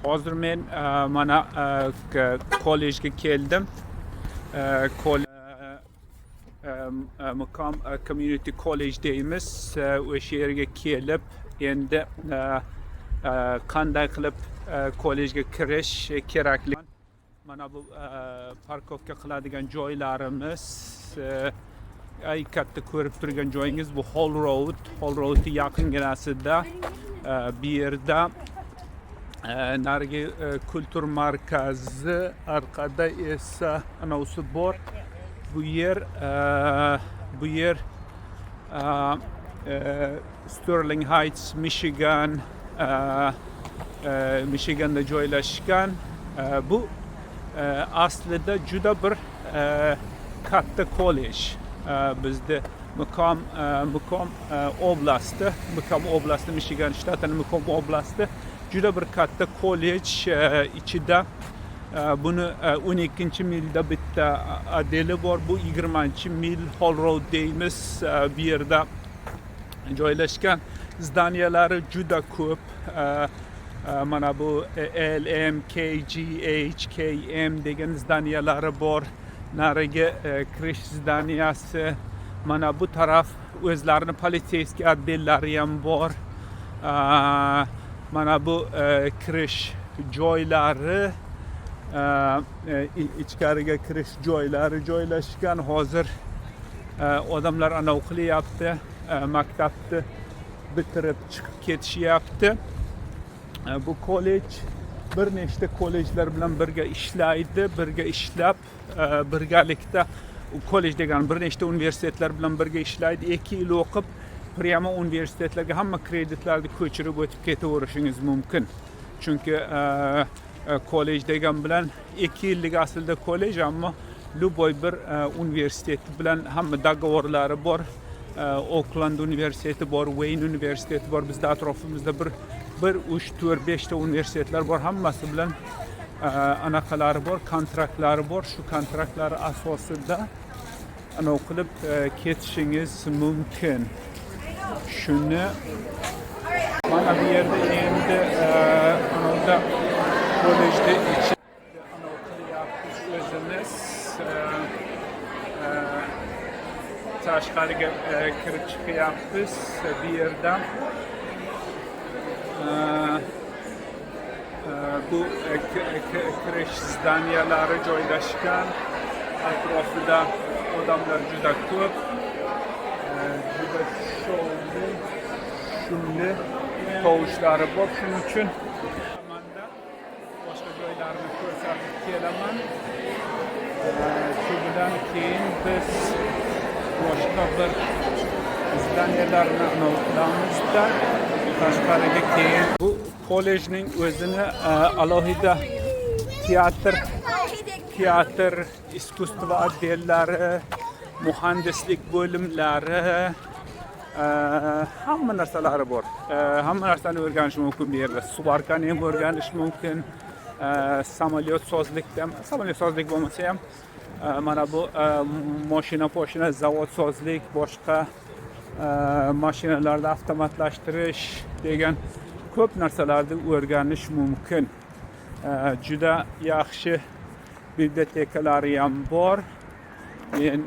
Hozir men mana kollejga keldim. Muqam Community College deymiz. O'sha yerga kelib, endi qanday qilib kollejga kirish kerakli. Mana bu parkovka qiladigan joylarimiz. Ay katta ko'rib turgan joyingiz bu Hall Road. Hall Road'ning yaqinginasida bu yerda narigi kultur markazi, orqada esa anavsi bor. Bu yer Sterling Heights, Michigan'da joylashgan. Bu aslida juda bir katta kollej. Bizda Muqam oblasti, Michigan shtatining Muqam oblasti juda bir katta kollej ichida. Buni 12-milda bitta adeli bor. Bu 20-mil Hall Road deymiz. Bu yerda joylashgan zdaniyalari juda ko'p. Mana bu LM, KGH, KM degan zdaniyalari bor. Narigi kirish zdaniyasi. Mana bu taraf o'zlarini politsiyskiy otdellari ham bor. Mana bu kirish joylari, ichkariga kirish joylari joylashgan. Hozir odamlar anav qilyapti, maktabni bitirib chiqib ketishyapti. Bu kollej bir nechta kollejlar bilan birga ishlaydi, birga ishlab, birgalikda kollej degan bir nechta universitetlar bilan birga ishlaydi. 2 yil o'qib, prima universitetlarga hamma kreditlarni ko'chirib o'tib ketaverishingiz mumkin. Chunki kollej degan bilan 2 yillik aslida kollej, ammo Luboy bir universitet bilan hamma dogovorlari bor. Oakland universiteti bor, Wayne universiteti bor. Bizda atrofimizda bir 3, 4, 5 ta universitetlar bor. Hammasi bilan anaqalari bor, kontraktlari bor. Shu kontraktlari asosida anav qilib ketishingiz mumkin. Shuni mana bu yerda endi anavda kollejda ichida anav qilyapmiz o'zimiz. Tashqariga kirib chiqyapmiz bu yerdan. Bu kirish zdaniyalari joylashgan. Atrofida odamlar juda ko'p. Juda shunli tovushlari bor. Shuning uchun boshqa joylarni ko'rsatib kelaman. Shu bilan keyin biz boshqa bir zdaniyalarni anav qilamizda tashqariga keyin bu kollejning o'zini alohida teatr, iskustva otdellari, muhandislik bo'limlari, hamma narsalari bor. Hamma narsani o'rganish mumkin bu yerda. Subarkani ham o'rganish mumkin. Samolyot bo'lmasa ham mana bu mashina zavodsozlik, boshqa mashinalarni avtomatlashtirish degan ko'p narsalarni o'rganish mumkin. Juda yaxshi bibliotekalari ham bor. Men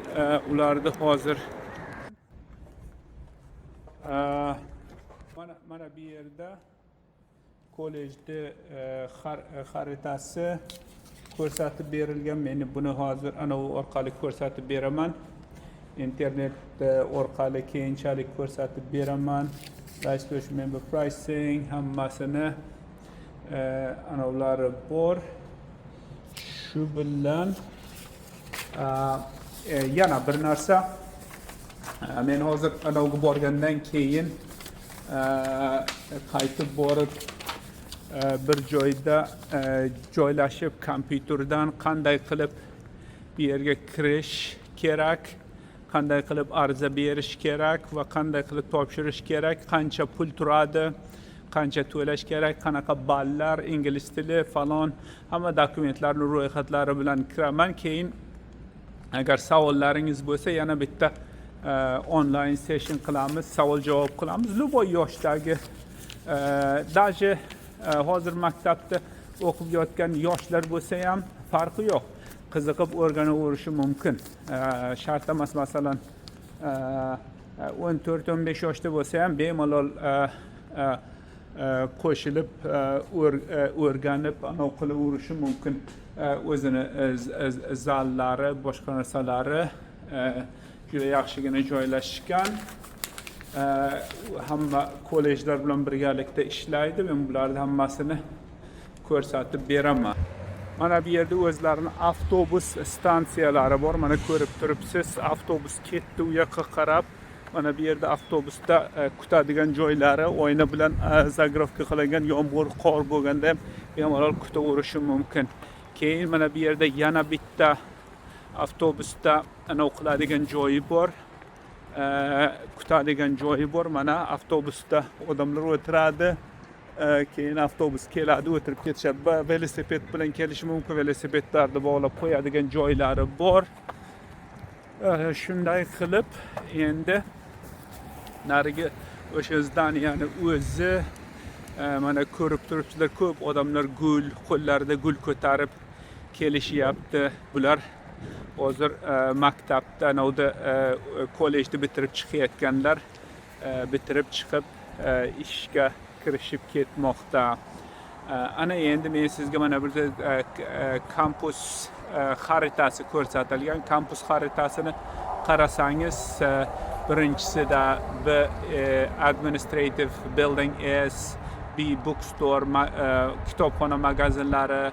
ularni hozir mana bu yerda kollejni xaritasi ko'rsatib berilgan. Men buni hozir anav orqali ko'rsatib beraman. Internet orqali keyinchalik ko'rsatib beraman. Register member pricing hammasini anavlari bor. Shu bilan yana bir narsa, men hozir anavga borgandan keyin qaytib borib bir joyda joylashib kompyuterdan qanday qilib bu yerga kirish kerak, qanday qilib ariza berish kerak va qanday qilib topshirish kerak, qancha pul turadi, qancha to'lash kerak, qanaqa ballar, ingliz tili falon, hamma dokumentlarning ro'yxatlari bilan kiraman. Keyin agar savollaringiz bo'lsa yana bitta online session qilamiz, savol javob qilamiz. Luboy yoshdagi даже hozir maktabda o'qib yotgan yoshlar bo'lsa ham farqi yo'q, qiziqib o'rganaverishi mumkin. Shart emas, masalan 14-15 yoshda bo'lsa ham bemalol qo'shilib o'rganib qilaverishi mumkin. O'zini zallari, boshqa narsalari juda yaxshigina joylashgan. Hamma kollejlar bilan birgalikda ishlaydi. Men bularning hammasini ko'rsatib beraman. Mana bu yerda o'zlarining avtobus stansiyalari bor. Mana ko'rib turibsiz, avtobus ketdi u yoqqa qarab. Mana bu yerda avtobusda kutadigan joylari, oyna bilan zagrafka qilingan, yomg'ir, qor bo'lganda ham bemalol kutaverishi mumkin. Keyin mana bu yerda yana bitta avtobusda qiladigan joyi bor. Kutadigan joyi bor. Mana avtobusda odamlar o'tiradi. Keyin avtobus keladi, o'tirib ketishadi. Velosiped bilan kelishi mumkin. Velosipedlarni bog'lab qo'yadigan joylari bor. Shunday qilib endi narigi o'sha zdaniyani o'zi mana ko'rib turibsizlar, ko'p odamlar qo'llarida gul ko'tarib kelishyapti. Bular hozir maktabda, kollejni bitirib chiqayotganlar, bitirib chiqib ishga kirishib ketmoqda. Ana endi men sizga mana burada kampus xaritasi ko'rsatilgan. Kampus xaritasini qarasangiz, birinchisida B administrative building S, B bookstore, kitobxona magazinlari,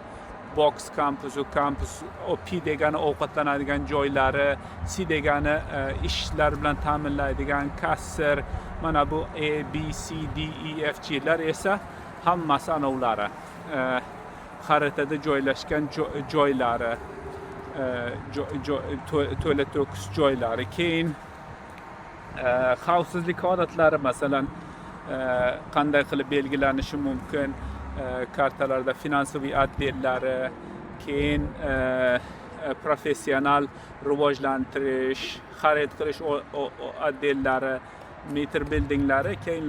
box kampusu, o P degani ovqatlanadigan joylari, C degani ishlar bilan ta'minlaydigan kassir, mana bu A, B, C, D, E, F, G'lar esa hammasi anovlari. Xaritada joylashgan joylari, to'la to'kis joylari. Keyin xavfsizlik holatlari, masalan qanday qilib belgilanishi mumkin, kartalarda finansiy adliyalari, keyin professional rivojlantirish, xarid qilish adliyalari, meter buildinglari, keyin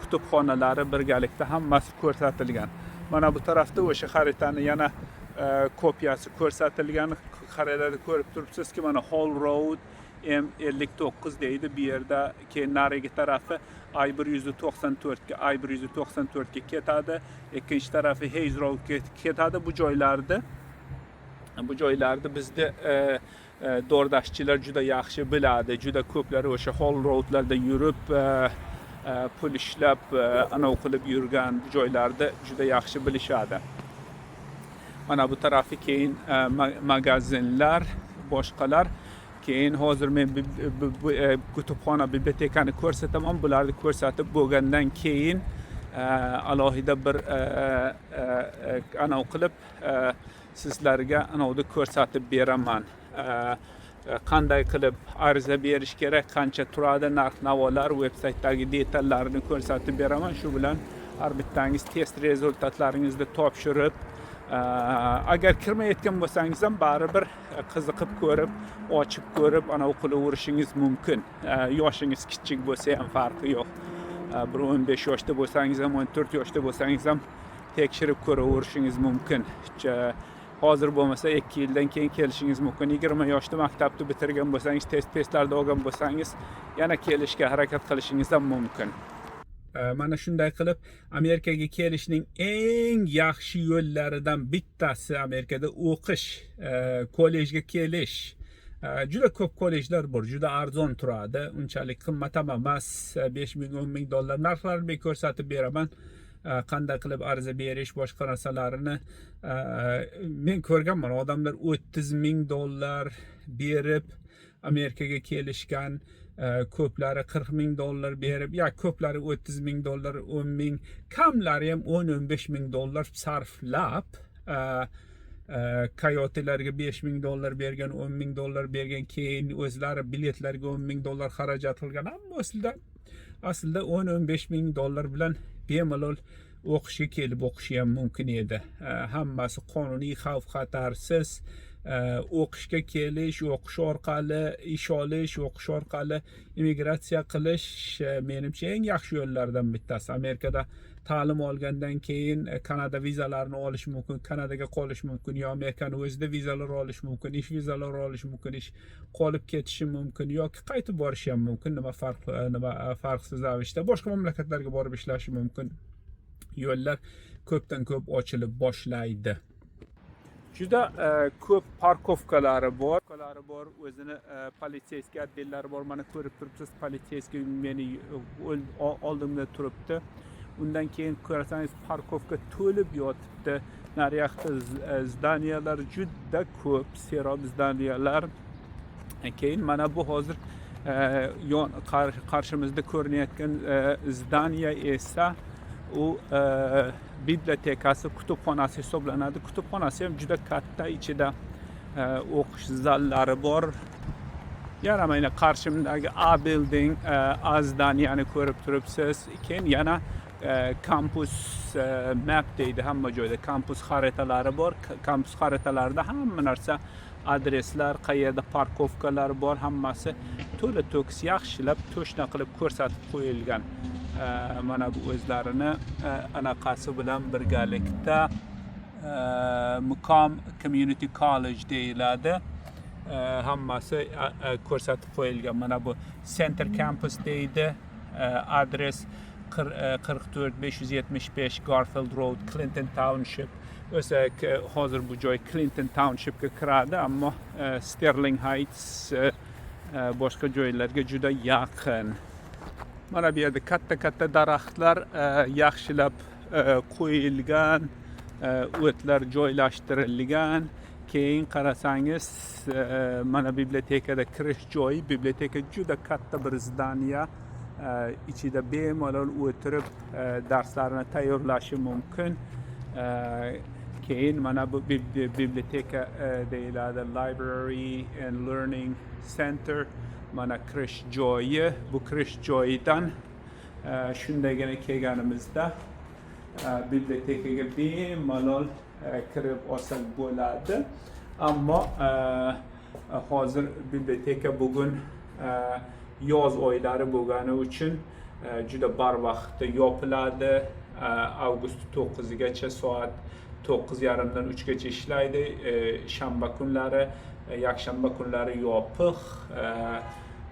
kutubxonalari birgalikda hammasi ko'rsatilgan. Mana bu tarafda o'sha xaritani yana kopiyasi ko'rsatilgan. Xaritada ko'rib turibsizki, mana Hall Road M59 deydi bu yerda. Keyin narigi tarafi I194 ga ketadi. Ikkinchi tarafi Hayes Road ketadi. Bu joylarda bizda do'rdashchilar juda yaxshi biladi. Juda ko'plari o'sha Hall Roadlarda yurib, pul ishlab, qilib yurgan joylarda juda yaxshi bilishadi. Mana bu tarafi keyin magazinlar, boshqalar. Keyin hozir men kutubxona, bibliotekani ko'rsataman. Bularni ko'rsatib bo'lgandan keyin alohida bir qilib sizlarga ko'rsatib beraman. Qanday qilib ariza berish kerak, qancha turadi, narx-navolar, veb-saytdagi detallarni ko'rsatib beraman. Shu bilan har bittangiz test rezultatlaringizni topshirib, agar kirmayotgan bo'lsangiz ham baribir qiziqib ko'rib, ochib ko'rib, qilaverishingiz mumkin. Yoshingiz kichik bo'lsa ham farqi yo'q. Bir 15 yoshda bo'lsangiz ham, 14 yoshda bo'lsangiz ham tekshirib ko'raverishingiz mumkin. Hozir bo'lmasa 2 yildan keyin kelishingiz mumkin. 20 yoshda maktabni bitirgan bo'lsangiz, testlarda olgan bo'lsangiz, yana kelishga harakat qilishingiz ham mumkin. Mana shunday qilib Amerikaga kelishning eng yaxshi yo'llaridan bittasi Amerikada o'qish, kollejga kelish. Juda ko'p kollejlar bor, juda arzon turadi, unchalik qimmat ham emas. 5,000-10,000 dollar narxlarini ko'rsatib beraman. Qanday qilib ariza berish, boshqa narsalarini men ko'rganman. Odamlar 30,000 dollar berib Amerikaga kelishgan, ko'plari 40,000 dollar berib, ko'plari 30,000 dollar, 10,000, kamlari ham 10-15,000 dollar sarflab, kayotilarga 5,000 dollar bergan, 10,000 dollar bergan, keyin o'zlari biletlarga 10,000 dollar xarajat qilgan. Ammo aslida 10-15,000 dollar bilan bemalol o'qishga kelib o'qishi ham mumkin edi. Hammasi qonuniy, xavf xatarsiz, o'qishga kelish, o'qish orqali ish olish, o'qish orqali immigratsiya qilish menimcha eng yaxshi yo'llardan bittasi. Amerikada ta'lim olgandan keyin Kanada vizalarini olish mumkin, Kanadaga qolish mumkin, yo Amerikani o'zida vizalar olish mumkin, ish vizalari olish mumkin, ish qolib ketishi mumkin yoki qaytib borishi ham mumkin. Nima farqsiz ravishda boshqa mamlakatlarga borib ishlashi mumkin. Yo'llar ko'pdan ko'p ochilib boshlaydi. Juda ko'p parkovkalari bor. O'zini politsiyskiy otdellari bor. Mana ko'rib turibsiz, politsiyskiy meni oldimda turibdi. Undan keyin ko'rasangiz parkovka to'lib yotibdi. Naryoqda zdaniyalar juda ko'p, serob zdaniyalar. Keyin mana bu hozir qarshimizda ko'rinayotgan zdaniya esa u bibliotekasi, kutubxonasi hisoblanadi. Kutubxonasi ham juda katta, ichida o'qish zallari bor. Yana mana qarshimdagi A building, A zdaniyani ko'rib turibsiz. Keyin yana kampus map deydi, hamma joyda kampus xaritalari bor. Kampus xaritalarida hamma narsa, adreslar, qayerda parkovkalar bor, hammasi to'la to'kis yaxshilab to'shna qilib ko'rsatib qo'yilgan. Mana bu o'zlarini anaqasi bilan birgalikda Muqam Community College deyiladi. Hammasi ko'rsatib qo'yilgan. Mana bu Center Campus deydi. Adres 44575 Garfield Road, Clinton Township. O'sha hozir bu joy Clinton Townshipga kiradi, ammo Sterling Heights boshqa joylarga juda yaqin. Mana bu yerda katta daraxtlar yaxshilab qo'yilgan, o'tlar joylashtirilgan. Keyin qarasangiz, mana bibliotekada kirish joyi. Biblioteka juda katta bir zdaniya. Ichida bemalol o'tirib darslarini tayyorlashi mumkin. Keyin mana bu biblioteka deyiladi, Library and Learning Center. Mana kirish joyi. Bu kirish joyidan shundagina kelganimizda bibliotekaga bemalol kirib olsak bo'ladi. Ammo hozir biblioteka bugun yoz oylari bo'lgani uchun juda barvaqtda yopiladi. Avgust 9gacha soat 9:30dan 3gacha ishlaydi. Shanba kunlari, yakshanba kunlari yopiq.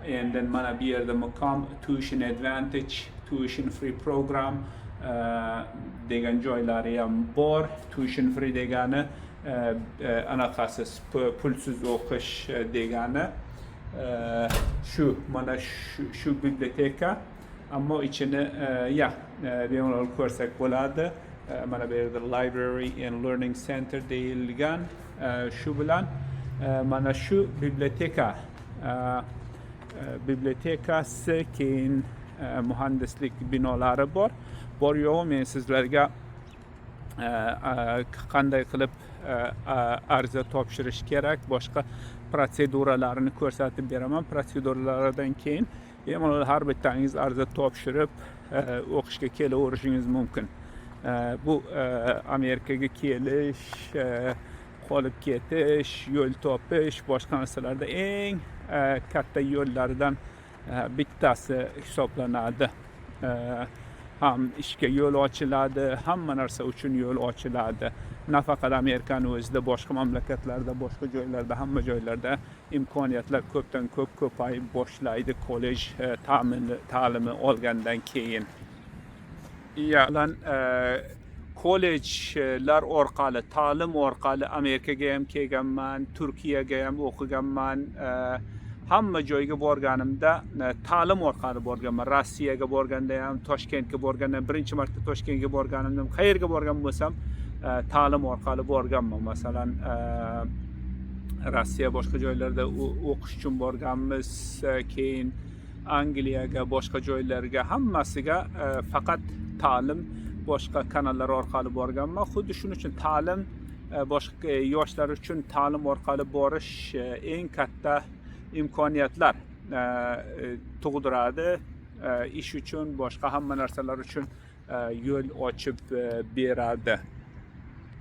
Endi mana bu yerda Muqam Tuition Advantage, Tuition Free program degan joylari ham bor. Tuition free degani anaqasi pulsiz o'qish degani. Mana shu biblioteka, ammo ichini bemalol ko'rsak bo'ladi. Mana bu yerda Library and Learning Center deyilgan. Shu bilan mana shu bibliotekasi, keyin muhandislik binolari bor. Yo'q, men sizlarga qanday qilib ariza topshirish kerak, boshqa protseduralarini ko'rsatib beraman. Protseduralardan keyin bemalol har bittangiz ariza topshirib o'qishga kelaverishingiz mumkin. Bu Amerikaga kelish, qolib ketish, yo'l topish, boshqa narsalarda eng katta yo'llardan bittasi hisoblanadi. Ham ishga yo'l ochiladi, hamma narsa uchun yo'l ochiladi. Nafaqat Amerikani o'zida, boshqa mamlakatlarda, boshqa joylarda, hamma joylarda imkoniyatlar ko'pdan ko'p ko'payib boshlaydi kollej ta'limi olgandan keyin. Kollejlar orqali, ta'lim orqali Amerikaga ham kelganman, Turkiyaga ham o'qiganman. Hamma joyga borganimda ta'lim orqali borganman. Rossiyaga borganda ham, Toshkentga borganda, birinchi marta Toshkentga borganimda, qayerga borgan bo'lsam ta'lim orqali borganman. Masalan, Rossiya boshqa joylarda o'qish uchun borganmiz, keyin Angliyaga, boshqa joylarga, hammasiga faqat ta'lim boshqa kanallar orqali borganman. Xuddi shuning uchun ta'lim boshqa yoshlar uchun ta'lim orqali borish eng katta imkoniyatlar tug'diradi. Ish uchun, boshqa hamma narsalar uchun yo'l ochib beradi.